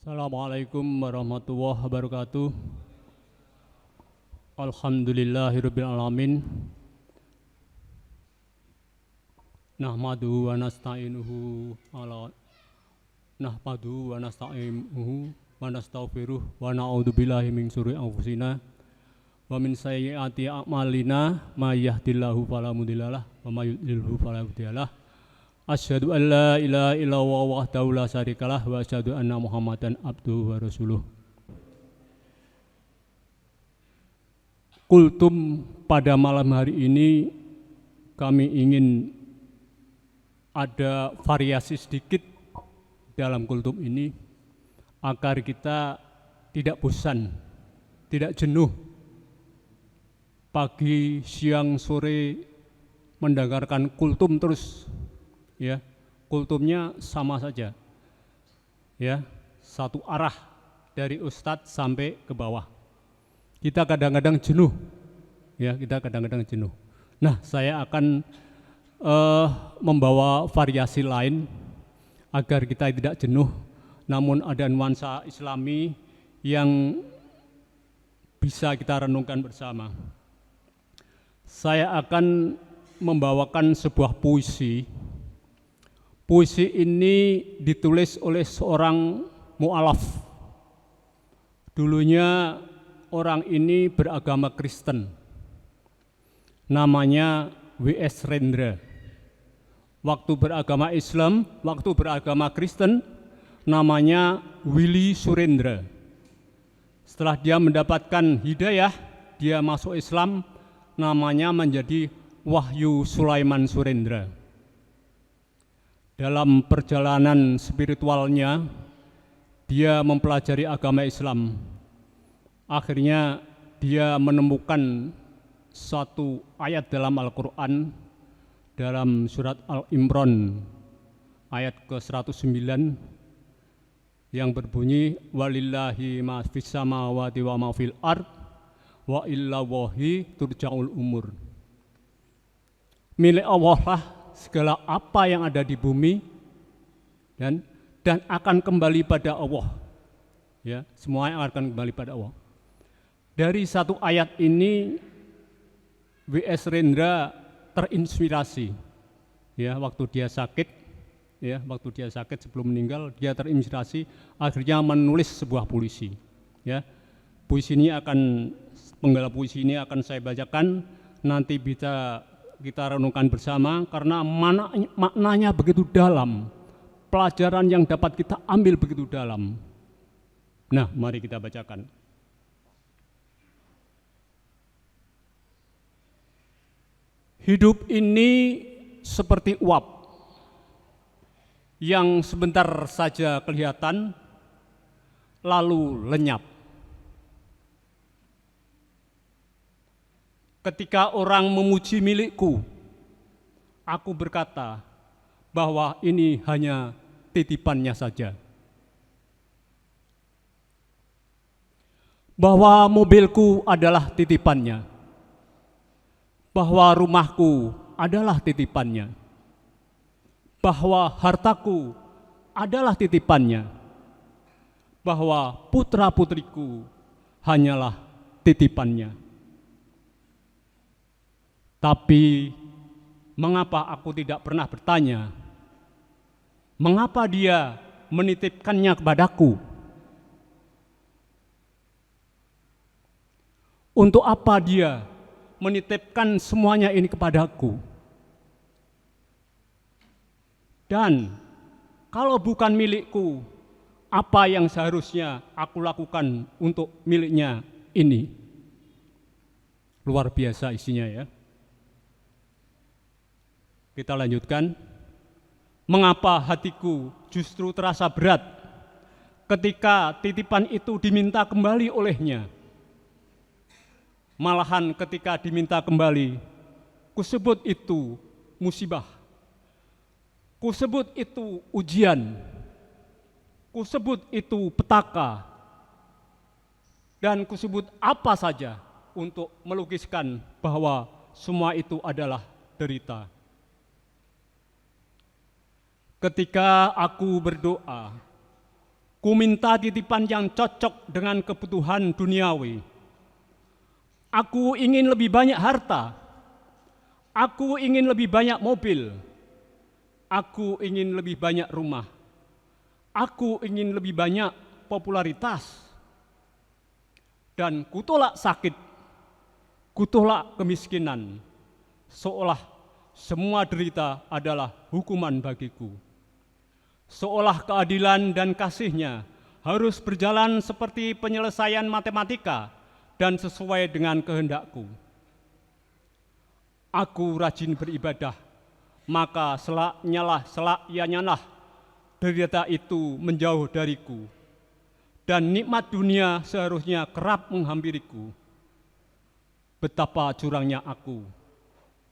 Assalamualaikum warahmatullahi wabarakatuh. Alhamdulillahirabbil alamin. Nahmaduhu wa nasta'inuhu wa nastaghfiruh wa na'udzubillahi min syururi anfusina wa min sayyiati a'malina may yahdihillahu fala mudhillalah wa may yudhlilhu fala hadiyalah. Asyhadu an la ilaha illallah wahdahu la syarikalah wa asyhadu anna Muhammadan abduhu wa rasuluh. Kultum pada malam hari ini kami ingin ada variasi sedikit dalam kultum ini agar kita tidak bosan, tidak jenuh pagi, siang, sore mendengarkan kultum terus. Ya, kultumnya sama saja, ya, satu arah dari ustadz sampai ke bawah. Kita kadang-kadang jenuh, ya, kita kadang-kadang jenuh. Nah, saya akan membawa variasi lain agar kita tidak jenuh, namun ada nuansa Islami yang bisa kita renungkan bersama. Saya akan membawakan sebuah puisi. Puisi ini ditulis oleh seorang mu'alaf. Dulunya orang ini beragama Kristen. Namanya W.S. Rendra. Waktu beragama Islam, waktu beragama Kristen, namanya Willy Surendra. Setelah dia mendapatkan hidayah, dia masuk Islam, namanya menjadi Wahyu Sulaiman Surendra. Dalam perjalanan spiritualnya, dia mempelajari agama Islam. Akhirnya dia menemukan satu ayat dalam Al-Quran, dalam surat Al-Imran, ayat ke-109, yang berbunyi, walillahi ma fis samawati wa ma fil ard, wa illa wahi turja'ul umur. Milik Allah lah segala apa yang ada di bumi dan akan kembali pada Allah, ya, semuanya akan kembali pada Allah. Dari satu ayat ini W.S. Rendra terinspirasi, ya, waktu dia sakit sebelum meninggal, dia terinspirasi, akhirnya menulis sebuah puisi, ya. Penggal puisi ini akan saya bacakan, nanti bisa kita renungkan bersama karena maknanya begitu dalam, pelajaran yang dapat kita ambil begitu dalam. Nah, mari kita bacakan. Hidup ini seperti uap yang sebentar saja kelihatan lalu lenyap. Ketika orang memuji milikku, aku berkata bahwa ini hanya titipannya saja. Bahwa mobilku adalah titipannya. Bahwa rumahku adalah titipannya. Bahwa hartaku adalah titipannya. Bahwa putra-putriku hanyalah titipannya. Tapi mengapa aku tidak pernah bertanya, mengapa dia menitipkannya kepadaku? Untuk apa dia menitipkan semuanya ini kepadaku? Dan kalau bukan milikku, apa yang seharusnya aku lakukan untuk miliknya ini? Luar biasa isinya, ya. Kita lanjutkan. Mengapa hatiku justru terasa berat ketika titipan itu diminta kembali olehnya? Malahan ketika diminta kembali, kusebut itu musibah, kusebut itu ujian, kusebut itu petaka, dan kusebut apa saja untuk melukiskan bahwa semua itu adalah derita. Ketika aku berdoa, Ku minta titipan yang cocok dengan kebutuhan duniawi. Aku ingin lebih banyak harta. Aku ingin lebih banyak mobil. Aku ingin lebih banyak rumah. Aku ingin lebih banyak popularitas. Dan kutolak sakit, kutolak kemiskinan, seolah semua derita adalah hukuman bagiku. Seolah keadilan dan kasih-Nya harus berjalan seperti penyelesaian matematika dan sesuai dengan kehendakku. Aku rajin beribadah, maka selaknyalah derita itu menjauh dariku, dan nikmat dunia seharusnya kerap menghampiriku. Betapa curangnya aku.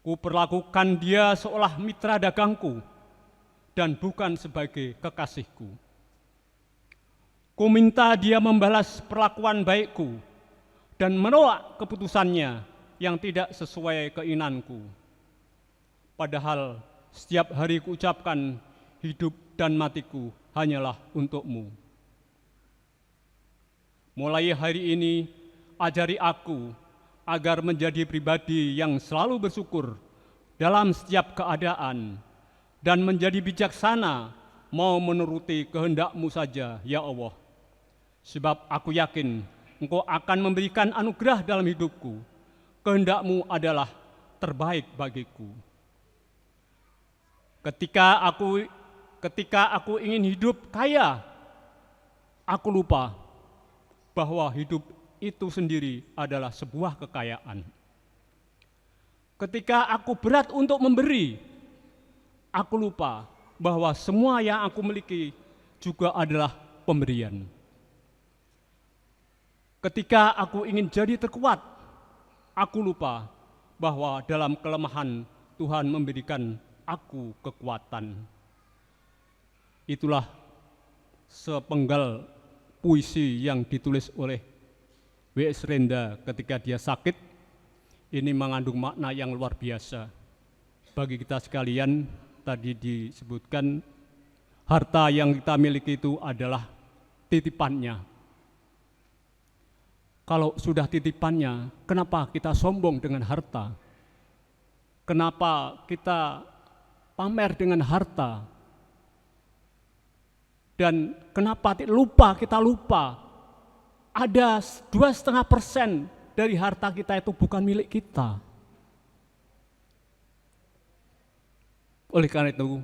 Ku perlakukan dia seolah mitra dagangku dan bukan sebagai kekasihku. Ku minta dia membalas perlakuan baikku dan menolak keputusannya yang tidak sesuai keinginanku. Padahal setiap hari ku ucapkan hidup dan matiku hanyalah untukmu. Mulai hari ini, ajari aku agar menjadi pribadi yang selalu bersyukur dalam setiap keadaan dan menjadi bijaksana mau menuruti kehendak-Mu saja, ya Allah. Sebab aku yakin Engkau akan memberikan anugerah dalam hidupku. Kehendak-Mu adalah terbaik bagiku. Ketika aku ingin hidup kaya, aku lupa bahwa hidup itu sendiri adalah sebuah kekayaan. Ketika aku berat untuk memberi, aku lupa bahwa semua yang aku miliki juga adalah pemberian. Ketika aku ingin jadi terkuat, aku lupa bahwa dalam kelemahan Tuhan memberikan aku kekuatan. Itulah sepenggal puisi yang ditulis oleh W.S. Renda ketika dia sakit. Ini mengandung makna yang luar biasa. Bagi kita sekalian, tadi disebutkan, harta yang kita miliki itu adalah titipannya. Kalau sudah titipannya, kenapa kita sombong dengan harta? Kenapa kita pamer dengan harta? Dan kenapa kita lupa ada 2,5% dari harta kita itu bukan milik kita. Oleh karena itu,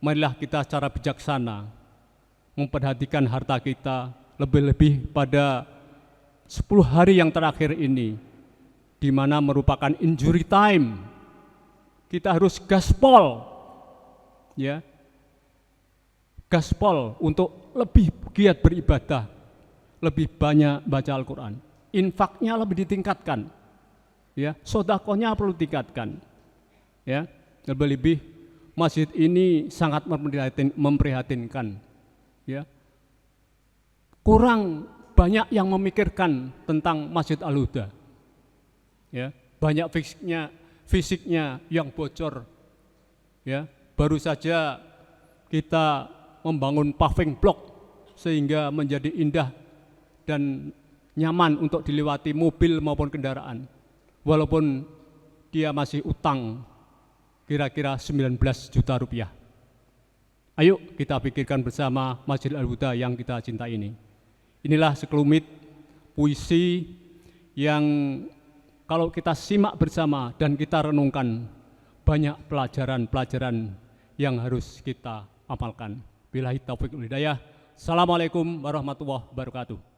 marilah kita secara bijaksana memperhatikan harta kita, lebih-lebih pada 10 hari yang terakhir ini, di mana merupakan injury time. Kita harus gaspol, ya, gaspol untuk lebih giat beribadah, lebih banyak baca Al-Quran. Infaknya lebih ditingkatkan, ya, sodakohnya perlu ditingkatkan, ya. Lebih-lebih masjid ini sangat memprihatinkan, ya. Kurang banyak yang memikirkan tentang Masjid Al-Huda, ya. Banyak fisiknya yang bocor, ya. Baru saja kita membangun paving block sehingga menjadi indah dan nyaman untuk dilewati mobil maupun kendaraan, walaupun dia masih utang kira-kira 19 juta rupiah. Ayo kita pikirkan bersama Masjid Al-Huda yang kita cintai ini. Inilah sekelumit puisi yang kalau kita simak bersama dan kita renungkan, banyak pelajaran-pelajaran yang harus kita amalkan. Billahi taufiq wal hidayah. Assalamualaikum warahmatullahi wabarakatuh.